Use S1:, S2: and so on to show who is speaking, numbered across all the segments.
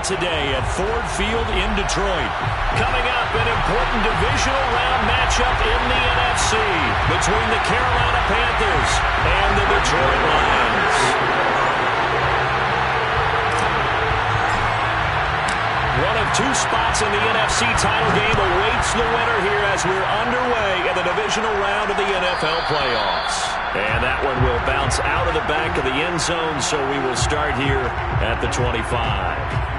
S1: today at Ford Field in Detroit. Coming up, an important divisional round matchup in the NFC between the Carolina Panthers and the Detroit Lions. One of two spots in the NFC title game awaits the winner here as we're underway in the divisional round of the NFL playoffs. And that one will bounce out of the back of the end zone, so we will start here at the 25.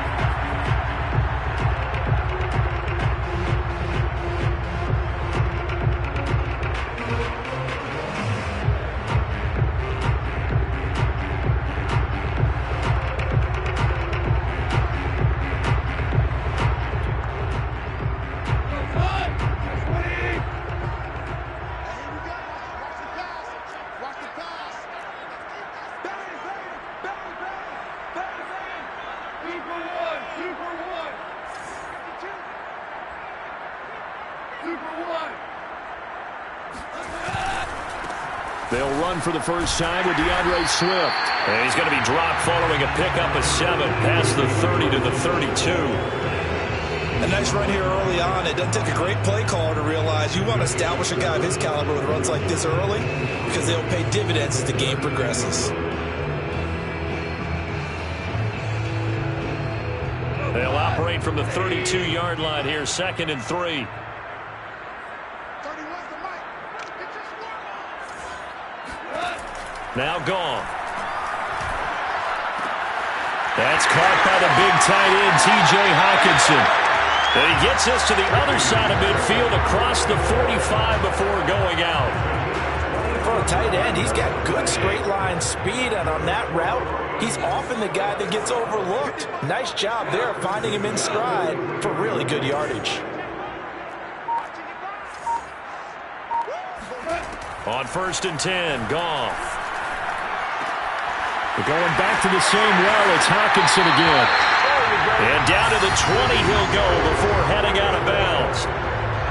S1: They'll run for the first time with DeAndre Swift. And he's going to be dropped following a pickup of 7 past the 30 to the 32.
S2: A nice run here early on. It doesn't take a great play caller to realize you want to establish a guy of his caliber with runs like this early because they'll pay dividends as the game progresses.
S1: They'll operate from the 32-yard line here, 2nd and 3. Now gone. That's caught by the big tight end, T.J. Hawkinson. And he gets us to the other side of midfield across the 45 before going out.
S3: For a tight end, he's got good straight line speed, and on that route, he's often the guy that gets overlooked. Nice job there finding him in stride for really good yardage.
S1: On 1st and 10, Goff. We're going back to the same well. It's Hawkinson again. And down to the 20 he'll go before heading out of bounds.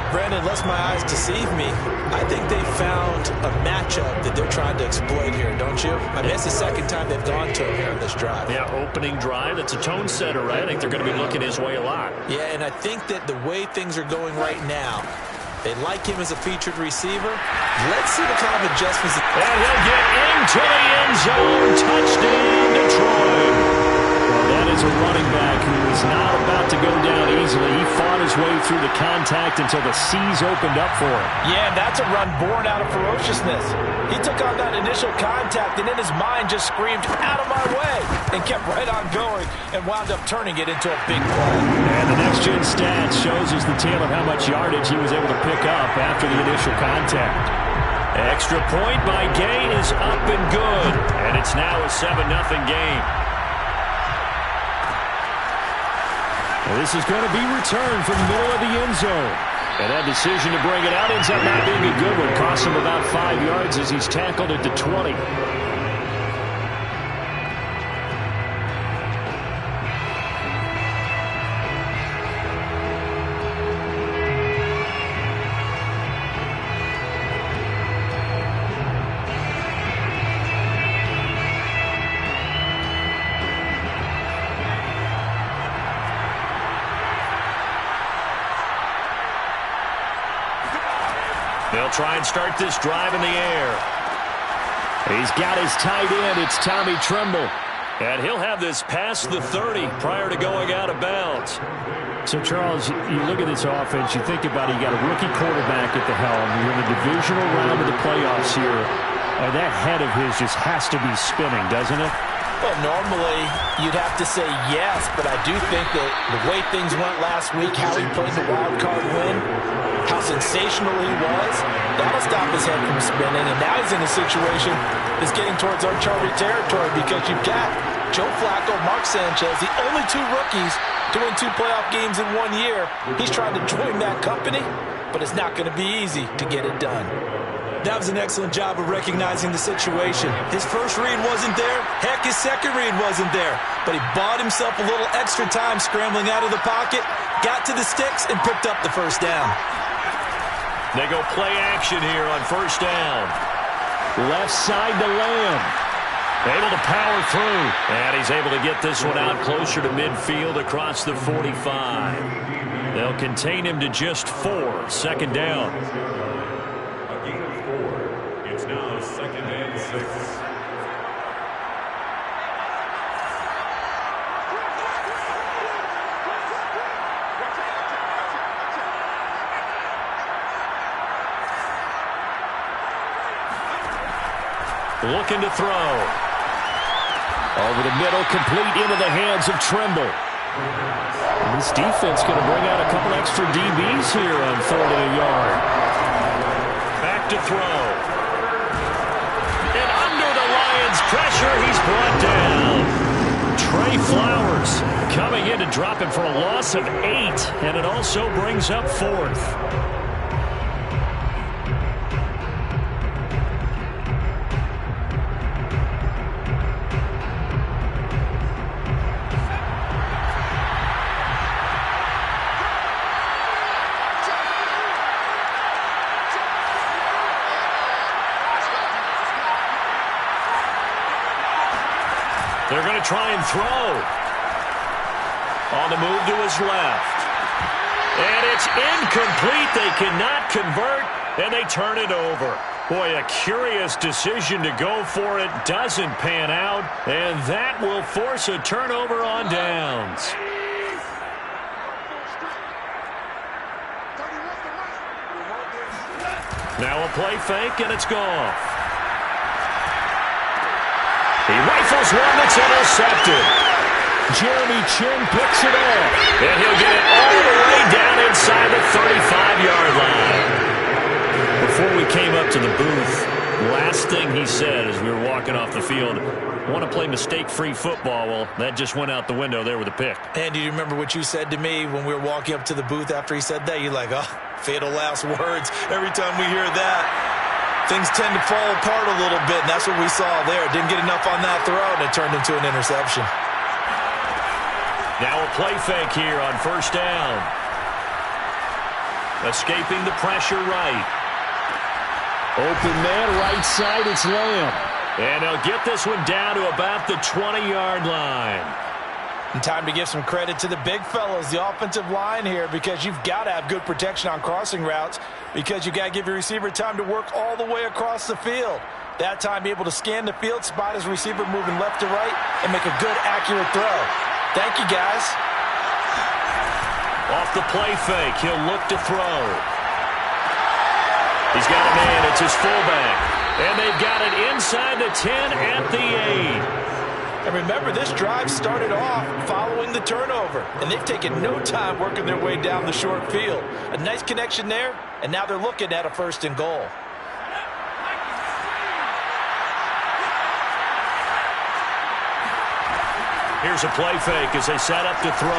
S3: Brandon, lest my eyes deceive me, I think they found a matchup that they're trying to exploit here, don't you? I mean, it's the second time they've gone to him here on this drive.
S1: Yeah, opening drive. It's a tone setter, right? I think they're going to be looking his way a lot.
S3: Yeah, and I think that the way things are going right now, they like him as a featured receiver. Let's see the kind of adjustments.
S1: And he'll get into the end zone. Touchdown, Detroit. Well, that is a running back who is not about to go down easily. He fought his way through the contact until the seas opened up for him.
S3: Yeah, that's a run born out of ferociousness. He took on that initial contact, and in his mind just screamed, "Out of my way," and kept right on going and wound up turning it into a big play.
S1: And the next-gen stats shows us the tale of how much yardage he was able to pick up after the initial contact. Extra point by Gay is up and good, and it's now a 7-0 game. Well, this is going to be returned from the middle of the end zone. And that decision to bring it out ends up not being a good one. Cost him about 5 yards as he's tackled at the 20. They'll try and start this drive in the air. He's got his tight end. It's Tommy Tremble. And he'll have this past the 30 prior to going out of bounds. So, Charles, you look at this offense, you think about it, you got a rookie quarterback at the helm. You're in the divisional round of the playoffs here. And that head of his just has to be spinning, doesn't it?
S3: Well, normally you'd have to say yes, but I do think that the way things went last week, how he played the wild card win, how sensational he was, that'll stop his head from spinning. And now he's in a situation that's getting towards uncharted territory because you've got Joe Flacco, Mark Sanchez, the only two rookies to win 2 playoff games in 1 year. He's trying to join that company, but it's not going to be easy to get it done.
S2: That was an excellent job of recognizing the situation. His first read wasn't there. Heck, his second read wasn't there. But he bought himself a little extra time scrambling out of the pocket, got to the sticks, and picked up the first down.
S1: They go play action here on first down. Left side to Lamb. Able to power through. And he's able to get this one out closer to midfield across the 45. They'll contain him to just 4. Second down.
S4: A gain of 4. It's now 2nd and 6.
S1: Looking to throw. Over the middle, complete into the hands of Trimble. And this defense going to bring out a couple extra DBs here on 3rd and a yard. Back to throw. And under the Lions' pressure, he's brought down. Trey Flowers coming in to drop him for a loss of 8, and it also brings up 4th. They're going to try and throw. On the move to his left. And it's incomplete. They cannot convert, and they turn it over. Boy, a curious decision to go for it. Doesn't pan out, and that will force a turnover on downs. Now a play fake, and it's gone. He rifles one that's intercepted. Jeremy Chin picks it up. And he'll get it all the way down inside the 35-yard line. Before we came up to the booth, last thing he said as we were walking off the field, want to play mistake-free football. Well, that just went out the window there with a pick.
S3: And do you remember what you said to me when we were walking up to the booth after he said that? You're like, oh, fatal last words. Every time we hear that, things tend to fall apart a little bit, and that's what we saw there. Didn't get enough on that throw, and it turned into an interception.
S1: Now a play fake here on 1st down. Escaping the pressure right. Open man, right side, it's Lamb. And he'll get this one down to about the 20-yard line.
S3: And time to give some credit to the big fellas, the offensive line here, because you've got to have good protection on crossing routes, because you've got to give your receiver time to work all the way across the field. That time, be able to scan the field, spot his receiver moving left to right, and make a good, accurate throw. Thank you, guys.
S1: Off the play fake, he'll look to throw. He's got a man, it's his fullback. And they've got it inside the 10 at the 8.
S3: And remember, this drive started off following the turnover, and they've taken no time working their way down the short field. A nice connection there, and now they're looking at a 1st and goal.
S1: Here's a play fake as they set up to throw.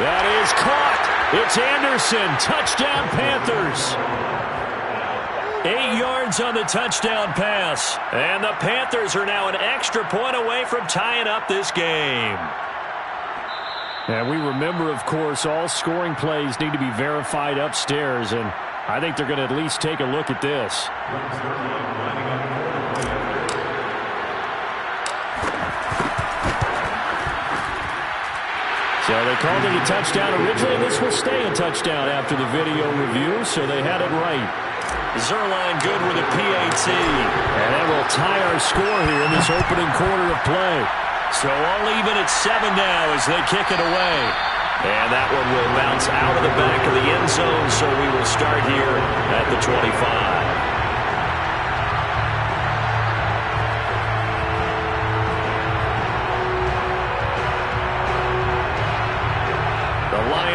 S1: That is caught. It's Anderson. Touchdown, Panthers. 8 yards on the touchdown pass. And the Panthers are now an extra point away from tying up this game. And we remember, of course, all scoring plays need to be verified upstairs. And I think they're going to at least take a look at this. So they called it a touchdown originally. This will stay a touchdown after the video review, so they had it right. Zerline good with a PAT. And that will tie our score here in this opening quarter of play. So all even at 7 now as they kick it away. And that one will bounce out of the back of the end zone, so we will start here at the 25.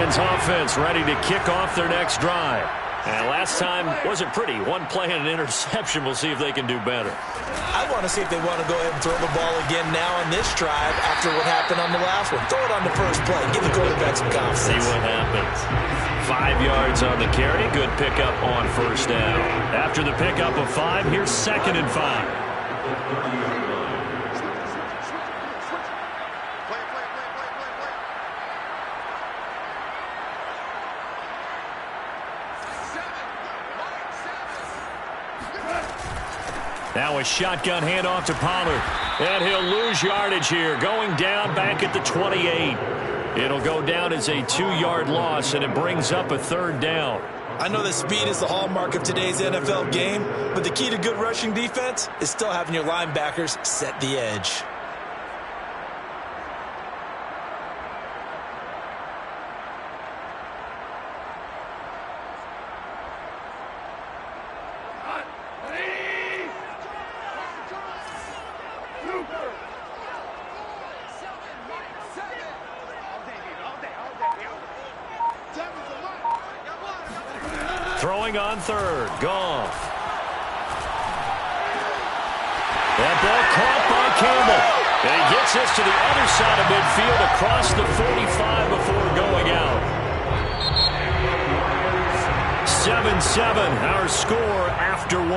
S1: Offense ready to kick off their next drive. And last time wasn't pretty. One play and an interception. We'll see if they can do better.
S3: I want to see if they want to go ahead and throw the ball again now on this drive after what happened on the last one. Throw it on the first play. Give the quarterback some confidence.
S1: See what happens. 5 yards on the carry. Good pickup on 1st down. After the pickup of 5, here's 2nd and 5. Now a shotgun handoff to Pollard. And he'll lose yardage here, going down back at the 28. It'll go down as a 2-yard loss, and it brings up a 3rd down.
S2: I know that speed is the hallmark of today's NFL game, but the key to good rushing defense is still having your linebackers set the edge.
S1: Throwing on 3rd, Goff. That ball caught by Campbell. And he gets this to the other side of midfield across the 45 before going out. 7-7, our score after 1.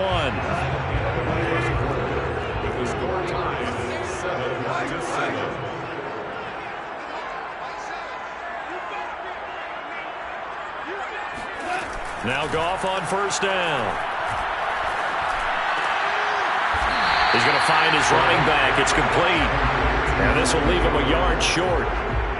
S4: With the score tied 7-7.
S1: Now Goff on 1st down. He's going to find his running back. It's complete. And this will leave him a yard short.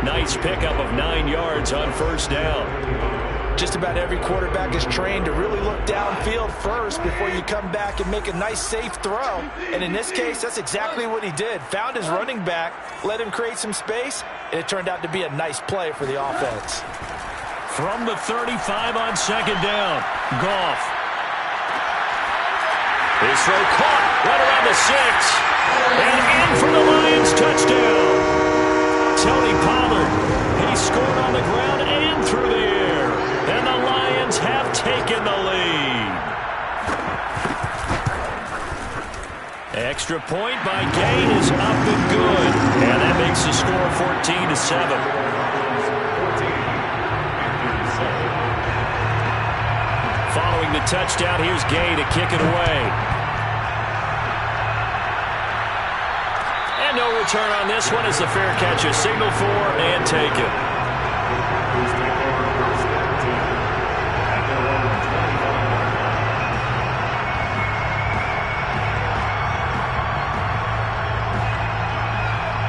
S1: Nice pickup of 9 yards on 1st down.
S3: Just about every quarterback is trained to really look downfield first before you come back and make a nice, safe throw. And in this case, that's exactly what he did. Found his running back, let him create some space, and it turned out to be a nice play for the offense.
S1: From the 35 on 2nd down, Goff. His throw caught right around the 6. And in for the Lions touchdown. Tony Pollard, he scored on the ground and through the air. And the Lions have taken the lead. Extra point by Gain is up and good. And that makes the score 14-7. Following the touchdown, here's Gay to kick it away. And no return on this one as the fair catch is signaled for and taken.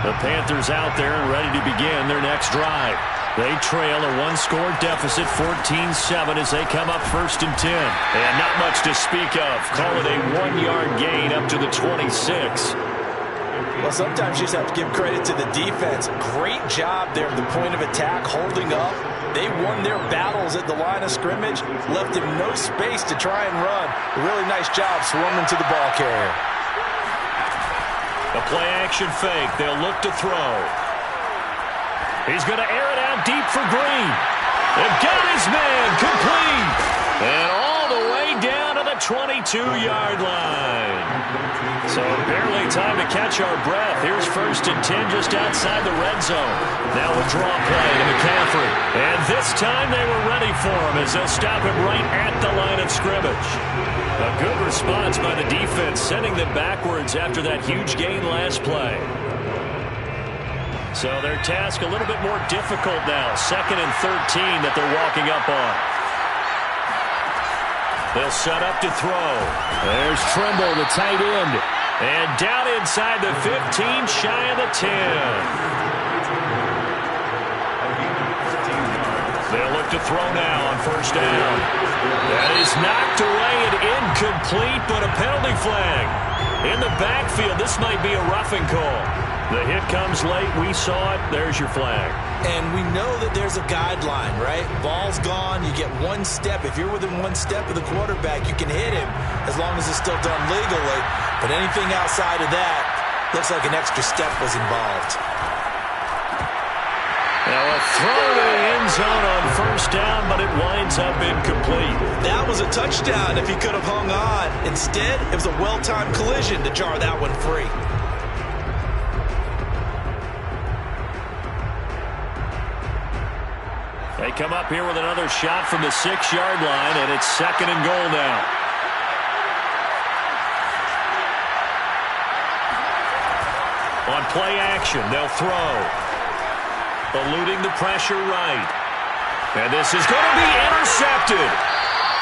S1: The Panthers out there and ready to begin their next drive. They trail a 1-score deficit, 14-7, as they come up 1st and 10. And not much to speak of. Call it a 1-yard gain up to the 26.
S3: Well, sometimes you just have to give credit to the defense. Great job there at the point of attack, holding up. They won their battles at the line of scrimmage, left him no space to try and run. A really nice job swarming to the ball carrier.
S1: The play-action fake. They'll look to throw. He's going to air it out deep for Green. They've got his man complete. And all the way down to the 22-yard line. So barely time to catch our breath. Here's 1st and 10 just outside the red zone. Now a draw play to McCaffrey. And this time they were ready for him as they'll stop him right at the line of scrimmage. A good response by the defense, sending them backwards after that huge gain last play. So their task a little bit more difficult now. 2nd and 13 that they're walking up on. They'll set up to throw. There's Trimble, the tight end. And down inside the 15, shy of the 10. They'll look to throw now on 1st down. That is knocked away and incomplete, but a penalty flag. In the backfield, this might be a roughing call. The hit comes late. We saw it. There's your flag.
S2: And we know that there's a guideline, right? Ball's gone. You get 1 step. If you're within 1 step of the quarterback, you can hit him as long as it's still done legally. But anything outside of that, looks like an extra step was involved.
S1: Now a throw to the end zone on 1st down, but it winds up incomplete.
S2: That was a touchdown if he could have hung on. Instead, it was a well-timed collision to jar that one free.
S1: They come up here with another shot from the 6-yard line, and it's 2nd and goal now. On play action, they'll throw. Eluding the pressure right. And this is going to be intercepted.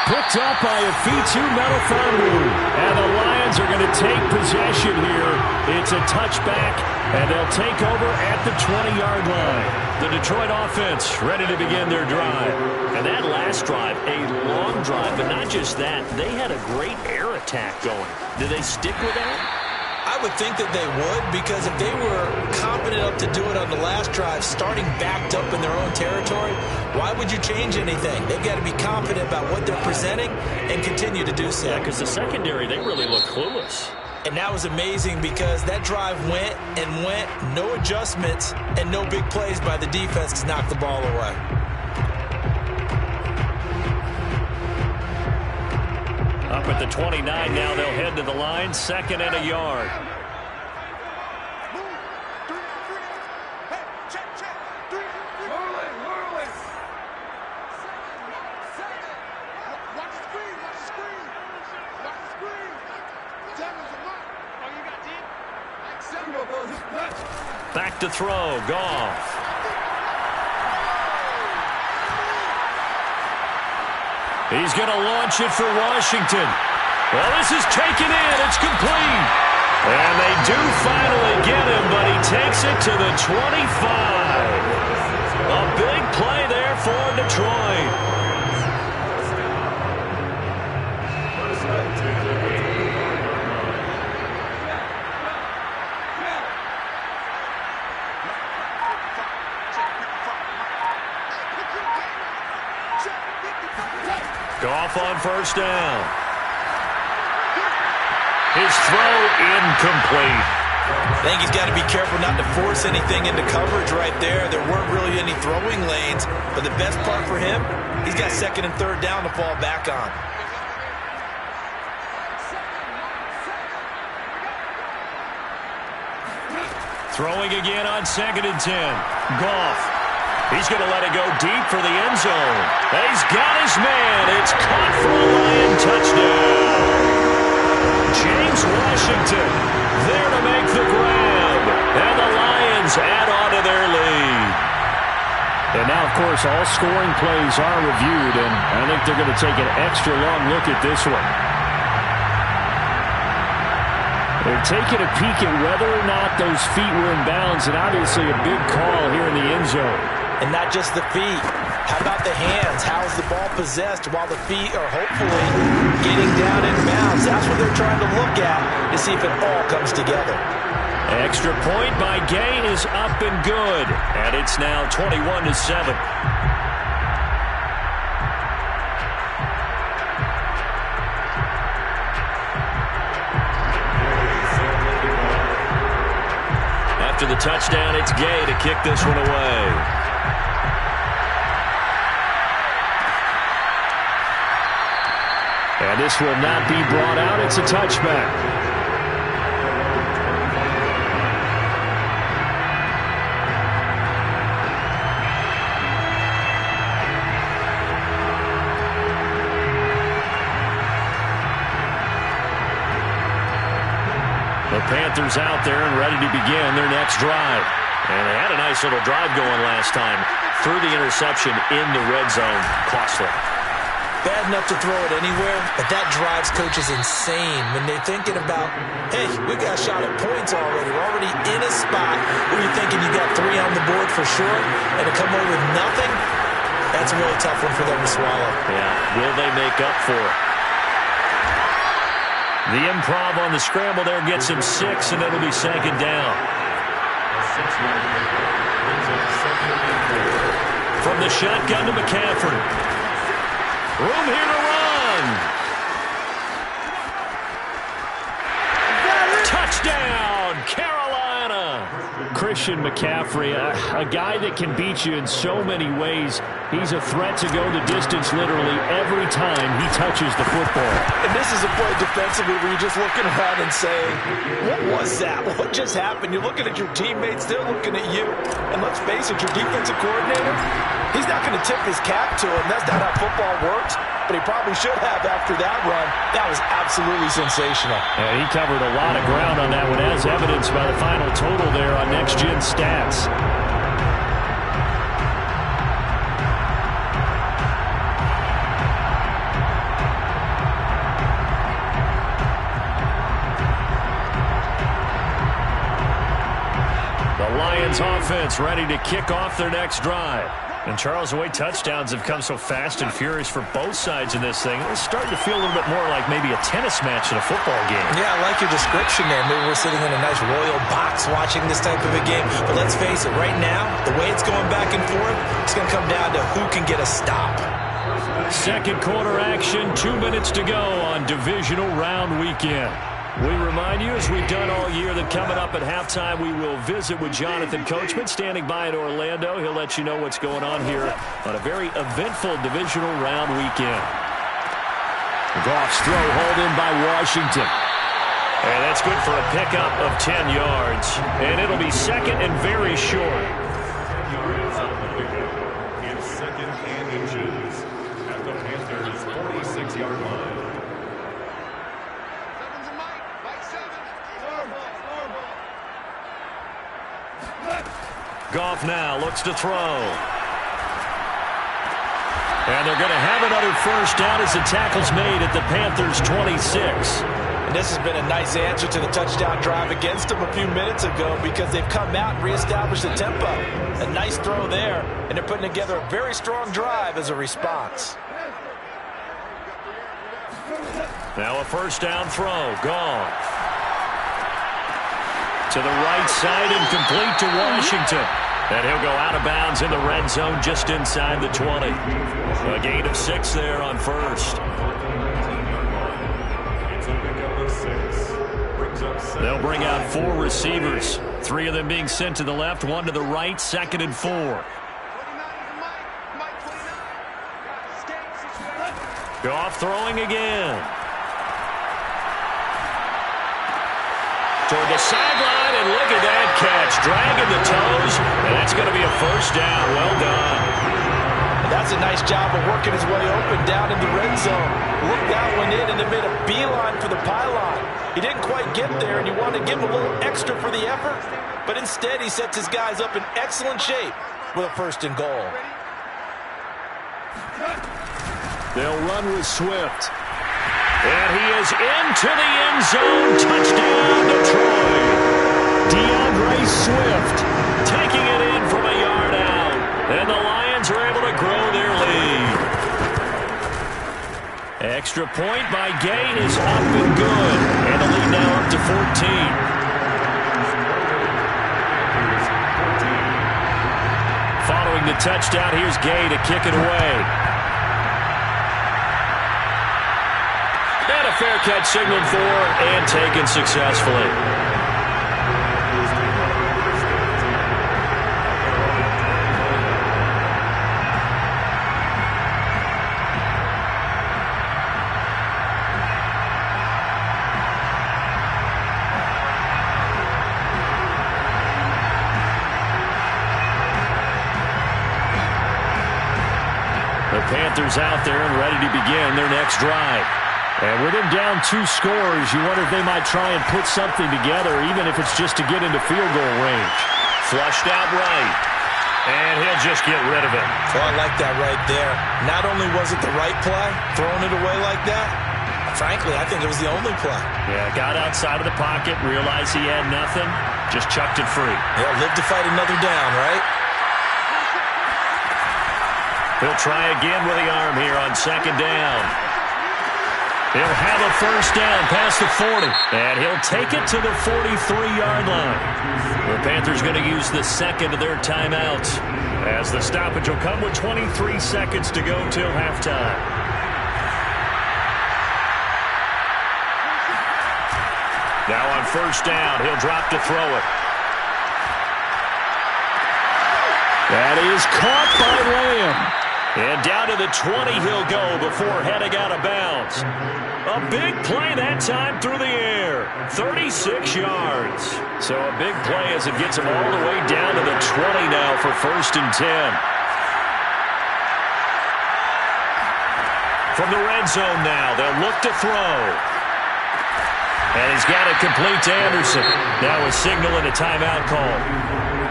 S1: Picked up by a Fitu Melifonwu. And the Lions are going to take possession here. It's a touchback, and they'll take over at the 20-yard line. The Detroit offense ready to begin their drive. And that last drive, a long drive, but not just that. They had a great air attack going. Did they stick with that?
S2: I would think that they would, because if they were confident enough to do it on the last drive, starting backed up in their own territory, why would you change anything? They've got to be confident about what they're presenting and continue to do so.
S1: Yeah, because the secondary, they really look clueless.
S2: And that was amazing because that drive went and went, no adjustments and no big plays by the defense to knock the ball away.
S1: Up at the 29 now, they'll head to the line, 2nd and a yard. Back to throw, Goff. He's going to launch it for Washington. Well, this is taken in. It's complete. And they do finally get him, but he takes it to the 25. A big play there for Detroit. Goff on 1st down. His throw incomplete.
S2: I think he's got to be careful not to force anything into coverage right there. There weren't really any throwing lanes, but the best part for him, he's got 2nd and 3rd down to fall back on.
S1: Throwing again on 2nd and 10. Goff. He's going to let it go deep for the end zone. He's got his man. It's caught for a Lion touchdown. James Washington there to make the grab. And the Lions add on to their lead. And now, of course, all scoring plays are reviewed, and I think they're going to take an extra long look at this one. They're taking a peek at whether or not those feet were in bounds, and obviously a big call here in the end zone.
S3: And not just the feet. How about the hands? How is the ball possessed while the feet are hopefully getting down in bounds? That's what they're trying to look at to see if it all comes together.
S1: Extra point by Gay is up and good. And it's now 21-7. After the touchdown, it's Gay to kick this one away. And this will not be brought out. It's a touchback. The Panthers out there and ready to begin their next drive. And they had a nice little drive going last time. Threw the interception in the red zone. Costly.
S2: Bad enough to throw it anywhere, but that drives coaches insane when they're thinking about, hey, we got a shot at points already. We're already in a spot where you're thinking you got 3 on the board for sure, and to come away with nothing, that's a really tough one for them to swallow.
S1: Yeah, will they make up for it? The improv on the scramble there gets him 6, and it'll be 2nd down. From the shotgun to McCaffrey. Room here to run. Touchdown, Carolina. Christian McCaffrey, a guy that can beat you in so many ways. He's a threat to go the distance literally every time he touches the football.
S3: And this is a play defensively where you're just looking around and saying, what was that? What just happened? You're looking at your teammates, they're looking at you. And let's face it, your defensive coordinator, he's not going to tip his cap to him. That's not how football works. But he probably should have after that run. That was absolutely sensational.
S1: And he covered a lot of ground on that one, as evidenced by the final total there on Next Gen Stats. gets ready to kick off their next drive. And, Charles, the way touchdowns have come so fast and furious for both sides in this thing, it's starting to feel a little bit more like maybe a tennis match in a football game.
S3: Yeah, I like your description there. Maybe we're sitting in a nice royal box watching this type of a game. But let's face it, right now, the way it's going back and forth, it's going to come down to who can get a stop.
S1: Second quarter action, 2 minutes to go on divisional round weekend. We remind you, as we've done all year, that coming up at halftime, we will visit with Jonathan Coachman, standing by in Orlando. He'll let you know what's going on here on a very eventful divisional round weekend. Goff's throw hauled in by Washington. And that's good for a pickup of 10 yards. And it'll be second and very short.
S4: It's second and inches at the Panthers' 46-yard line.
S1: Goff now looks to throw. And they're going to have another first down as the tackle's made at the Panthers' 26.
S3: And this has been a nice answer to the touchdown drive against them a few minutes ago because they've come out and reestablished the tempo. A nice throw there, and they're putting together a very strong drive as a response.
S1: Now a first down throw. Goff to the right side and complete to Washington. And he'll go out of bounds in the red zone just inside the 20. A gain of 6 there on first.
S4: It's a pickup of 6. Brings up 7.
S1: They'll bring out 4 receivers. 3 of them being sent to the left, 1 to the right, second and 4. Goff throwing again. Toward the sideline, and look at that catch. Dragging the toes, and that's going to be a first down. Well done.
S3: That's a nice job of working his way open down in the red zone. Looked that one in and then made a beeline for the pylon. He didn't quite get there, and you wanted to give him a little extra for the effort, but instead he sets his guys up in excellent shape with a first and goal.
S1: They'll run with Swift. And he is into the end zone. Touchdown, Detroit. DeAndre Swift taking it in from a yard out. And the Lions are able to grow their lead. Extra point by Gay is up and good. And the lead now up to 14. Following the touchdown, here's Gay to kick it away. And a fair catch signaled for and taken successfully. The Panthers out there and ready to begin their next drive. And with him down 2 scores, you wonder if they might try and put something together, even if it's just to get into field goal range. Flushed out right. And he'll just get rid of it.
S3: Well, I like that right there. Not only was it the right play, throwing it away like that, frankly, I think it was the only play.
S1: Yeah, got outside of the pocket, realized he had nothing, just chucked it free.
S3: Yeah, live to fight another down, right?
S1: He'll try again with the arm here on second down. He'll have a first down past the 40. And he'll take it to the 43-yard line. The Panthers going to use the second of their timeouts, as the stoppage will come with 23 seconds to go till halftime. Now on first down, he'll drop to throw it. That is caught by Lamb. And down to the 20 he'll go before heading out of bounds. A big play that time through the air. 36 yards. So a big play as it gets him all the way down to the 20 now for first and 10. From the red zone now, they'll look to throw. And he's got it complete to Anderson. Now a signal and a timeout call.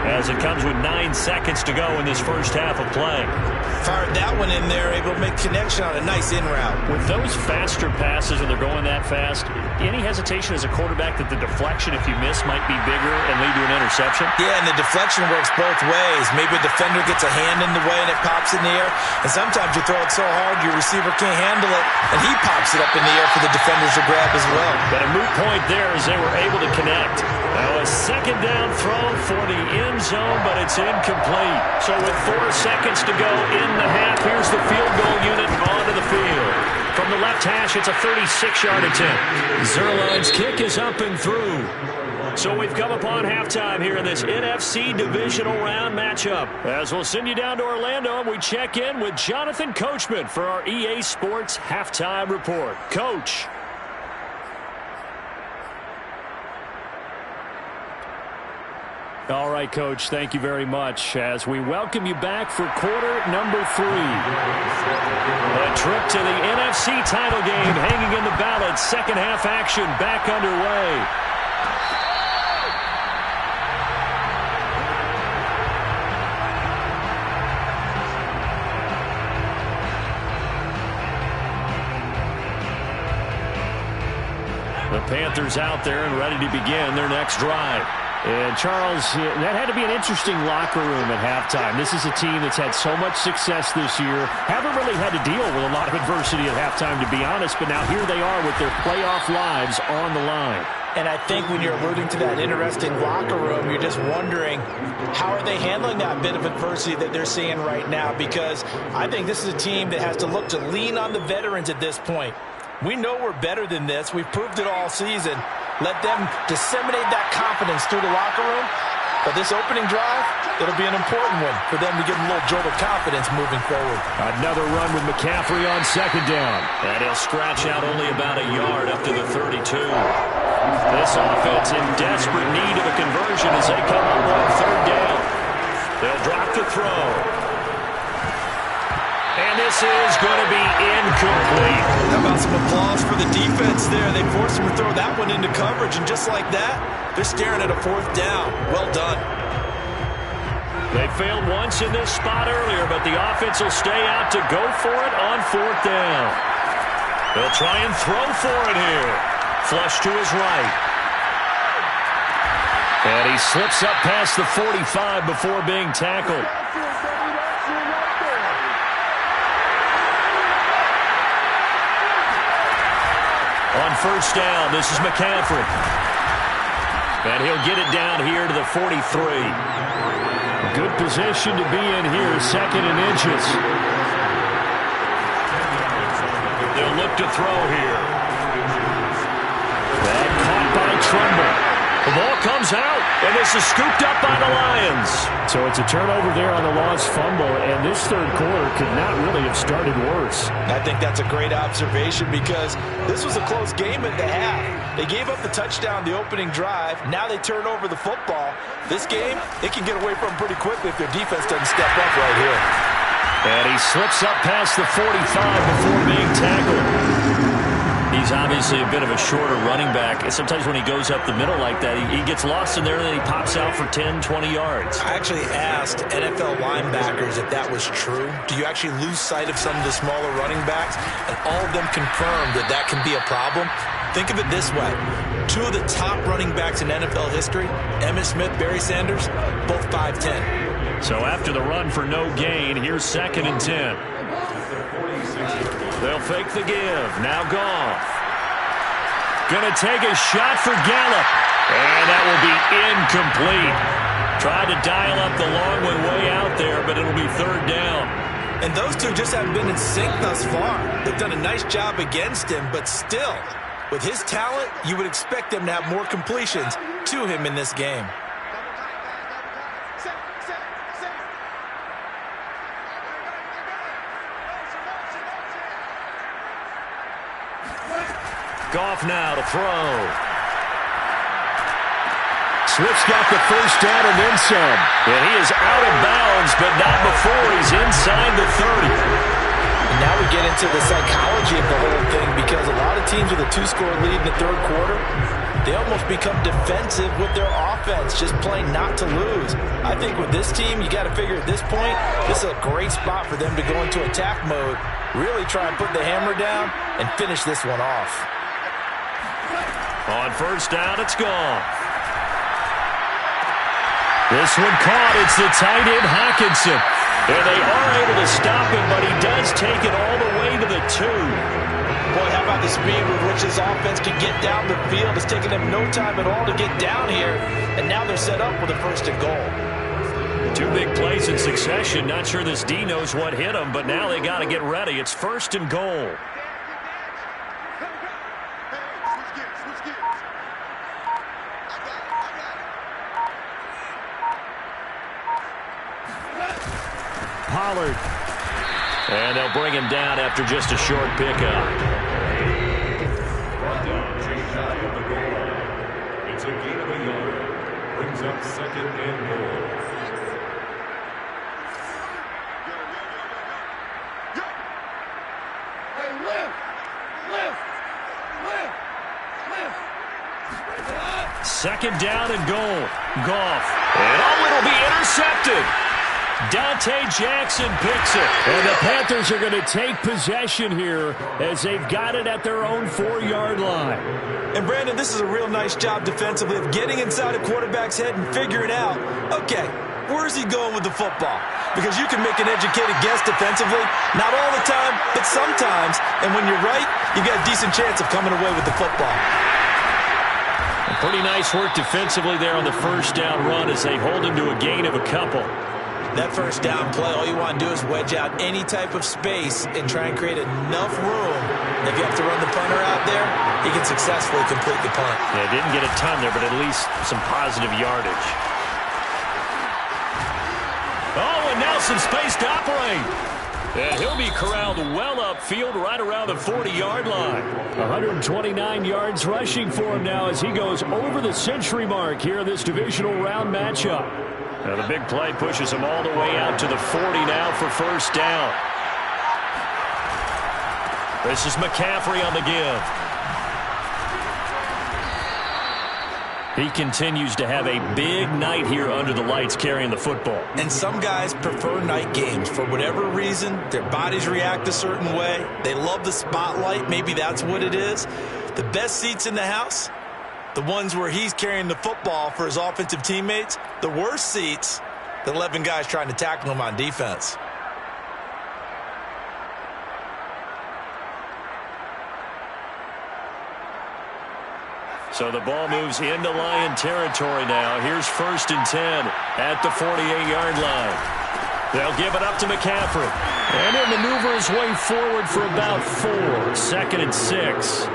S1: as it comes with 9 seconds to go in this first half of play.
S3: Fired that one in there, able to make connection on a nice in route.
S1: With those faster passes when they're going that fast, any hesitation as a quarterback that the deflection, if you miss, might be bigger and lead to an interception?
S3: Yeah, and the deflection works both ways. Maybe a defender gets a hand in the way and it pops in the air. And sometimes you throw it so hard your receiver can't handle it, and he pops it up in the air for the defenders to grab as well.
S1: But a moot point there as they were able to connect. Now a second down throw for the end zone, but it's incomplete. So with 4 seconds to go in the half, here's the field goal unit onto the field. From the left hash, it's a 36-yard attempt. Zerline's kick is up and through. So we've come upon halftime here in this NFC divisional round matchup. As we'll send you down to Orlando, and we check in with Jonathan Coachman for our EA Sports Halftime Report. Coach. All right, Coach, thank you very much as we welcome you back for quarter number 3. A trip to the NFC title game hanging in the balance. Second half action back underway. The Panthers out there and ready to begin their next drive. And, Charles, that had to be an interesting locker room at halftime. This is a team that's had so much success this year. Haven't really had to deal with a lot of adversity at halftime, to be honest. But now here they are with their playoff lives on the line.
S3: And I think when you're alluding to that interesting locker room, you're just wondering how are they handling that bit of adversity that they're seeing right now? Because I think this is a team that has to look to lean on the veterans at this point. We know we're better than this. We've proved it all season. Let them disseminate that confidence through the locker room. But this opening drive, it'll be an important one for them to get a little jolt of confidence moving forward.
S1: Another run with McCaffrey on second down. And he'll scratch out only about a yard up to the 32. This offense in desperate need of a conversion as they come up on third down. They'll drop the throw. And this is going to be incomplete.
S2: How about some applause for the defense there? They forced him to throw that one into coverage, and just like that, they're staring at a fourth down. Well done.
S1: They failed once in this spot earlier, but the offense will stay out to go for it on fourth down. They'll try and throw for it here. Flush to his right. And he slips up past the 45 before being tackled. On first down, this is McCaffrey. And he'll get it down here to the 43. Good position to be in here, second and inches. They'll look to throw here. And caught by Tremble. The ball comes out, and this is scooped up by the Lions. So it's a turnover there on the lost fumble, and this third quarter could not really have started worse.
S3: I think that's a great observation because this was a close game at the half. They gave up the touchdown the opening drive. Now they turn over the football. This game, they can get away from pretty quickly if their defense doesn't step up right here.
S1: And he slips up past the 45 before being tackled. He's obviously a bit of a shorter running back. And sometimes when he goes up the middle like that, he gets lost in there and then he pops out for 10, 20 yards.
S3: I actually asked NFL linebackers if that was true. Do you actually lose sight of some of the smaller running backs? And all of them confirmed that that can be a problem. Think of it this way. 2 of the top running backs in NFL history, Emmitt Smith, Barry Sanders, both 5'10".
S1: So after the run for no gain, here's second and 10. They'll fake the give. Now Goff. Going to take a shot for Gallup. And that will be incomplete. Tried to dial up the long way out there, but it'll be third down.
S3: And those two just haven't been in sync thus far. They've done a nice job against him, but still, with his talent, you would expect them to have more completions to him in this game.
S1: Goff now to throw. Swift's got the first down and then some. And he is out of bounds, but not before he's inside the 30.
S3: And now we get into the psychology of the whole thing, because a lot of teams with a 2-score lead in the third quarter, they almost become defensive with their offense, just playing not to lose. I think with this team, you got to figure at this point, this is a great spot for them to go into attack mode, really try and put the hammer down and finish this one off.
S1: On first down, it's gone. This one caught. It's the tight end, Hockenson. And they are able to stop him, but he does take it all the way to the 2.
S3: Boy, how about the speed with which this offense can get down the field? It's taken them no time at all to get down here, and now they're set up with a first and goal.
S1: 2 big plays in succession. Not sure this D knows what hit him, but now they got to get ready. It's first and goal. Pollard. And they'll bring him down after just a short pickup.
S4: It's a gain of a yard. Brings up second and goal.
S1: Second down and goal. Goff. And it'll be intercepted. Dante Jackson picks it. And the Panthers are going to take possession here as they've got it at their own 4-yard line.
S2: And, Brandon, this is a real nice job defensively of getting inside a quarterback's head and figuring out, okay, where's he going with the football? Because you can make an educated guess defensively, not all the time, but sometimes. And when you're right, you got a decent chance of coming away with the football.
S1: Pretty nice work defensively there on the first down run as they hold him to a gain of a couple.
S3: That first down play, all you want to do is wedge out any type of space and try and create enough room. If you have to run the punter out there, he can successfully complete the punt.
S1: Yeah, didn't get a ton there, but at least some positive yardage. Oh, and now some space to operate. And he'll be corralled well upfield right around the 40-yard line. 129 yards rushing for him now as he goes over the century mark here in this divisional round matchup. Now the big play pushes him all the way out to the 40 now for first down. This is McCaffrey on the give. He continues to have a big night here under the lights carrying the football.
S2: And some guys prefer night games. For whatever reason, their bodies react a certain way. They love the spotlight. Maybe that's what it is. The best seats in the house, the ones where he's carrying the football for his offensive teammates. The worst seats, the 11 guys trying to tackle him on defense.
S1: So the ball moves into Lion territory now. Here's first and 10 at the 48-yard line. They'll give it up to McCaffrey. And he'll maneuver his way forward for about 4. Second and 6.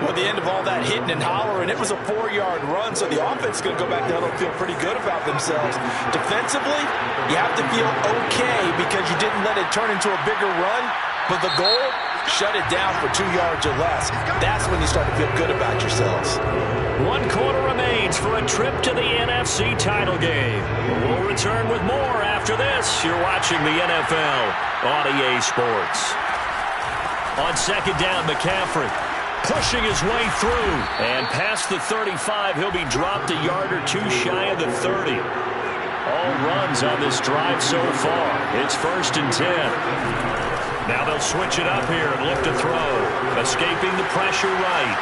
S3: Well, the end of all that hitting and hollering, it was a 4-yard run, so the offense is going to go back down and feel pretty good about themselves. Defensively, you have to feel okay because you didn't let it turn into a bigger run, but the goal, shut it down for 2 yards or less. That's when you start to feel good about yourselves.
S1: 1 quarter remains for a trip to the NFC title game. We'll return with more after this. You're watching the NFL on EA Sports. On second down, McCaffrey pushing his way through. And past the 35, he'll be dropped a yard or 2 shy of the 30. All runs on this drive so far. It's first and 10. Now they'll switch it up here and look to throw. Escaping the pressure right.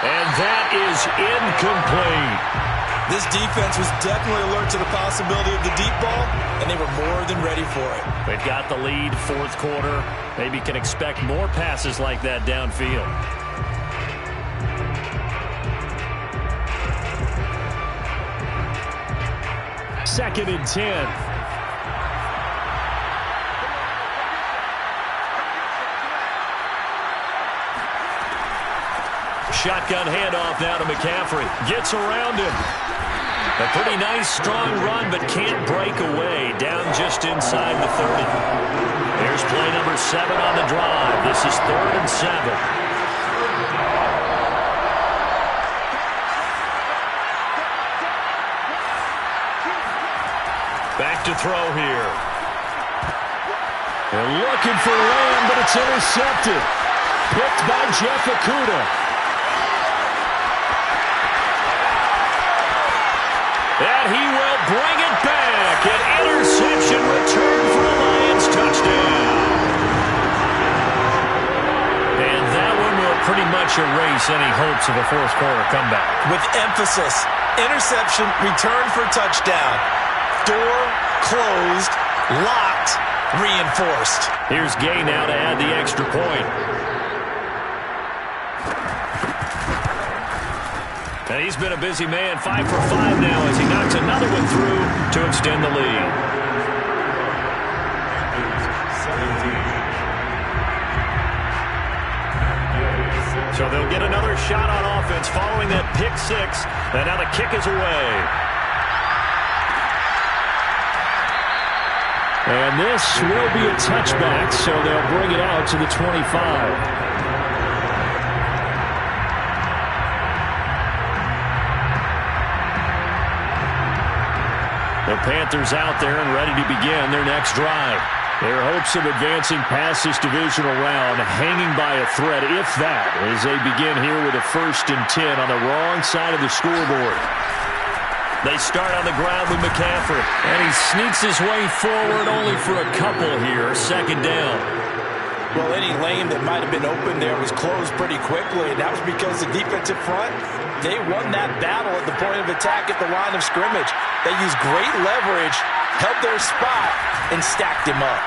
S1: And that is incomplete.
S2: This defense was definitely alert to the possibility of the deep ball, and they were more than ready for it.
S1: They've got the lead, fourth quarter. Maybe can expect more passes like that downfield. Second and 10. Shotgun handoff now to McCaffrey. Gets around him. A pretty nice, strong run, but can't break away. Down just inside the 30. Here's play number 7 on the drive. This is 3rd and 7. Back to throw here. They're looking for Lamb, but it's intercepted. Picked by Jeff Okudah. And he will bring it back. An interception return for a Lions touchdown. And that one will pretty much erase any hopes of a fourth quarter comeback.
S2: With emphasis, interception, return for touchdown. Door closed, locked, reinforced.
S1: Here's Gay now to add the extra point. And he's been a busy man, 5 for 5 now as he knocks another one through to extend the lead. So they'll get another shot on offense following that pick six. And now the kick is away. And this will be a touchback, so they'll bring it out to the 25. The Panthers out there and ready to begin their next drive. Their hopes of advancing past this divisional round hanging by a thread, if that, as they begin here with a 1st and 10 on the wrong side of the scoreboard. They start on the ground with McCaffrey, and he sneaks his way forward only for a couple here, 2nd down.
S3: Well, any lane that might have been open there was closed pretty quickly, and that was because the defensive front, they won that battle at the point of attack at the line of scrimmage. They used great leverage, held their spot, and stacked him up.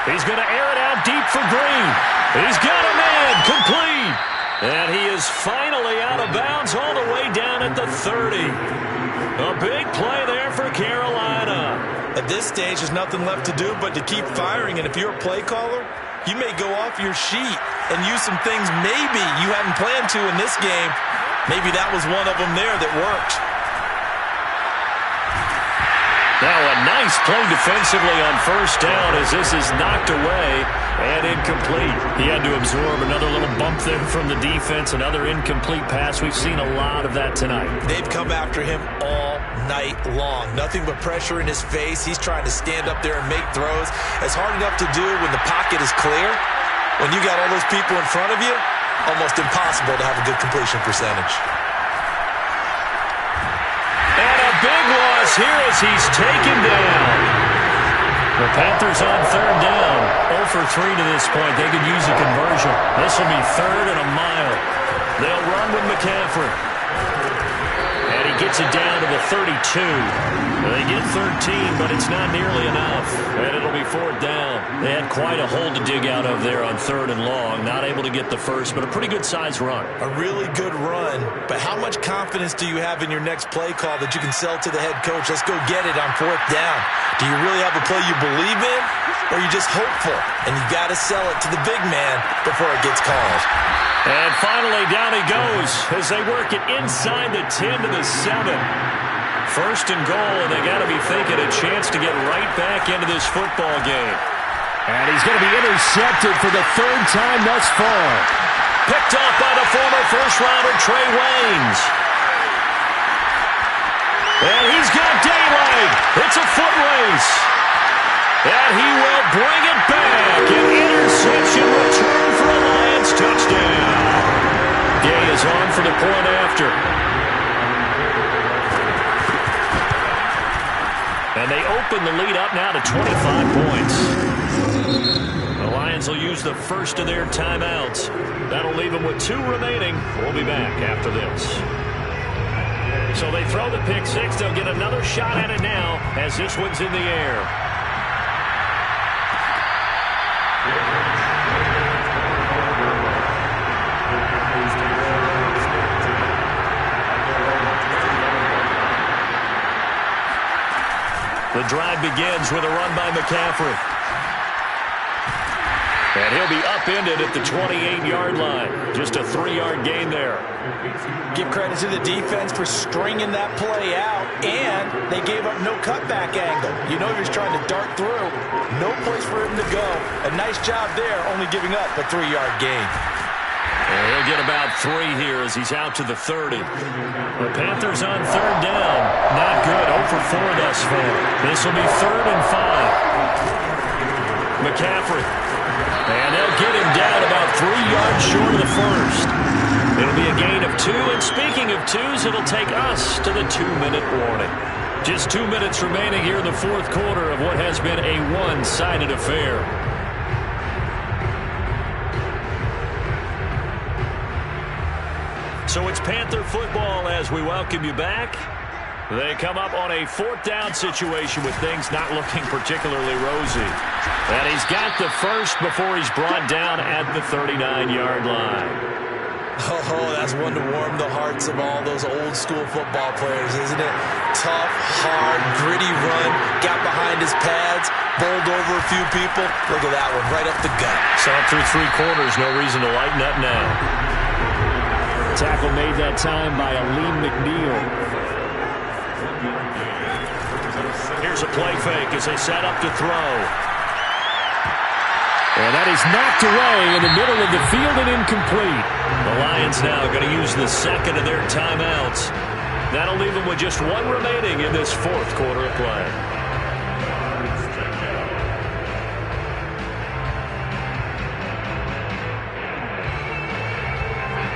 S1: He's going to air it out deep for Green. He's got a man complete. And he is finally out of bounds all the way down at the 30. A big play there for Carolina.
S2: At this stage, there's nothing left to do but to keep firing. And if you're a play caller, you may go off your sheet and use some things maybe you hadn't planned to in this game. Maybe that was one of them there that worked.
S1: Now a nice play defensively on 1st down as this is knocked away and incomplete. He had to absorb another little bump there from the defense, another incomplete pass. We've seen a lot of that tonight.
S2: They've come after him all night long. Nothing but pressure in his face. He's trying to stand up there and make throws. It's hard enough to do when the pocket is clear. When you got all those people in front of you, almost impossible to have a good completion percentage.
S1: Big loss here as he's taken down. The Panthers on 3rd down. 0 for 3 to this point. They could use a conversion. This will be 3rd and a mile. They'll run with McCaffrey. And he gets it down to the 32. They get 13, but it's not nearly enough. And it'll be 4th down. They had quite a hole to dig out of there on 3rd and long. Not able to get the first, but a pretty good size run.
S2: A really good run, but how much confidence do you have in your next play call that you can sell to the head coach? Let's go get it on 4th down. Do you really have a play you believe in, or are you just hopeful? And you got to sell it to the big man before it gets called.
S1: And finally, down he goes as they work it inside the 10 to the 7. 1st and goal, and they got to be thinking a chance to get right back into this football game. And he's going to be intercepted for the 3rd time thus far. Picked off by the former first-rounder Trey Waynes. And he's got daylight. It's a foot race. And he will bring it back. An interception return for a Lions touchdown. Gay is on for the point after. And they open the lead up now to 25 points. The Lions will use the first of their timeouts. That'll leave them with 2 remaining. We'll be back after this. So they throw the pick six. They'll get another shot at it now as this one's in the air. The drive begins with a run by McCaffrey. And he'll be upended at the 28-yard line. Just a 3-yard gain there.
S3: Give credit to the defense for stringing that play out, and they gave up no cutback angle. You know you're just trying to dart through. No place for him to go. A nice job there, only giving up a 3-yard gain.
S1: And he'll get about 3 here as he's out to the 30. The Panthers on 3rd down. Not good. 0 for 4 thus far. This will be 3rd and 5. McCaffrey. And they'll get him down about 3 yards short of the first. It'll be a gain of 2, and speaking of 2s, it'll take us to the 2-minute warning. Just 2 minutes remaining here in the 4th quarter of what has been a one-sided affair. So it's Panther football as we welcome you back. They come up on a 4th down situation with things not looking particularly rosy. And he's got the first before he's brought down at the 39-yard line.
S2: Oh, that's one to warm the hearts of all those old-school football players, isn't it? Tough, hard, gritty run, got behind his pads, bowled over a few people. Look at that one, right up the gut.
S1: Saw it through 3 quarters, no reason to lighten up now. Tackle made that time by Aleem McNeil. Here's a play fake as they set up to throw. And that is knocked away in the middle of the field and incomplete. The Lions now going to use the second of their timeouts. That'll leave them with just 1 remaining in this 4th quarter of play.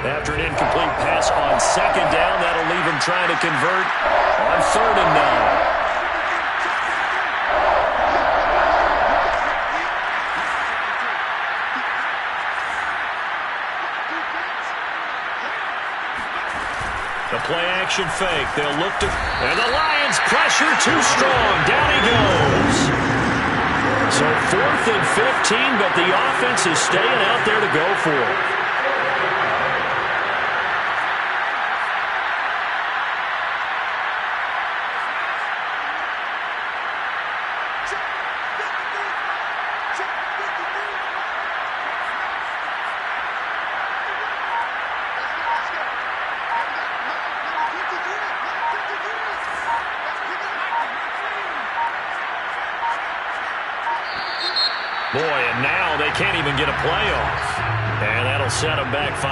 S1: After an incomplete pass on 2nd down, that'll leave him trying to convert on 3rd and 9. The play-action fake. They'll look to... And the Lions pressure too strong. Down he goes. So 4th and 15, but the offense is staying out there to go for it. Boy, and now they can't even get a play off. And that'll set them back 5.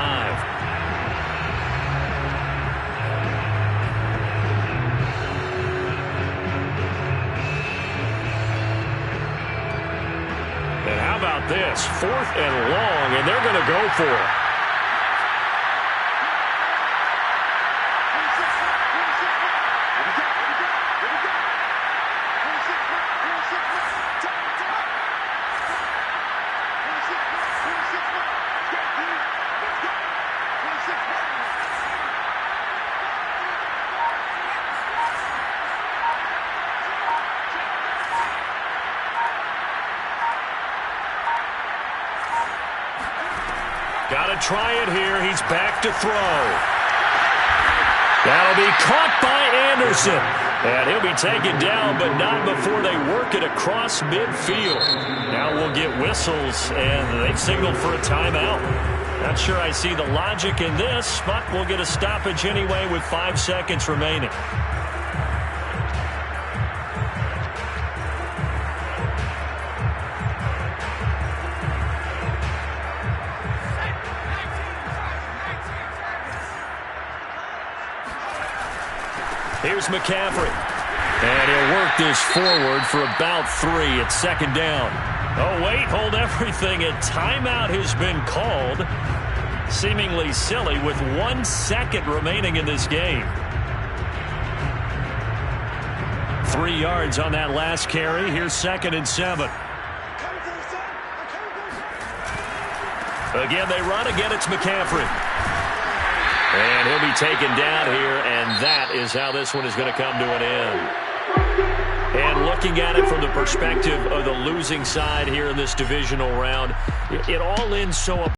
S1: And how about this? 4th and long, and they're going to go for it. Got to try it here. He's back to throw. That'll be caught by Anderson. And he'll be taken down, but not before they work it across midfield. Now we'll get whistles, and they've signaled for a timeout. Not sure I see the logic in this, but we'll get a stoppage anyway with 5 seconds remaining. Here's McCaffrey. And he'll work this forward for about 3 at 2nd down. Oh, wait, hold everything. A timeout has been called. Seemingly silly with 1 second remaining in this game. 3 yards on that last carry. Here's 2nd and 7. Again, they run. Again, it's McCaffrey. And he'll be taken down here, and that is how this one is going to come to an end. And looking at it from the perspective of the losing side here in this divisional round, it all ends so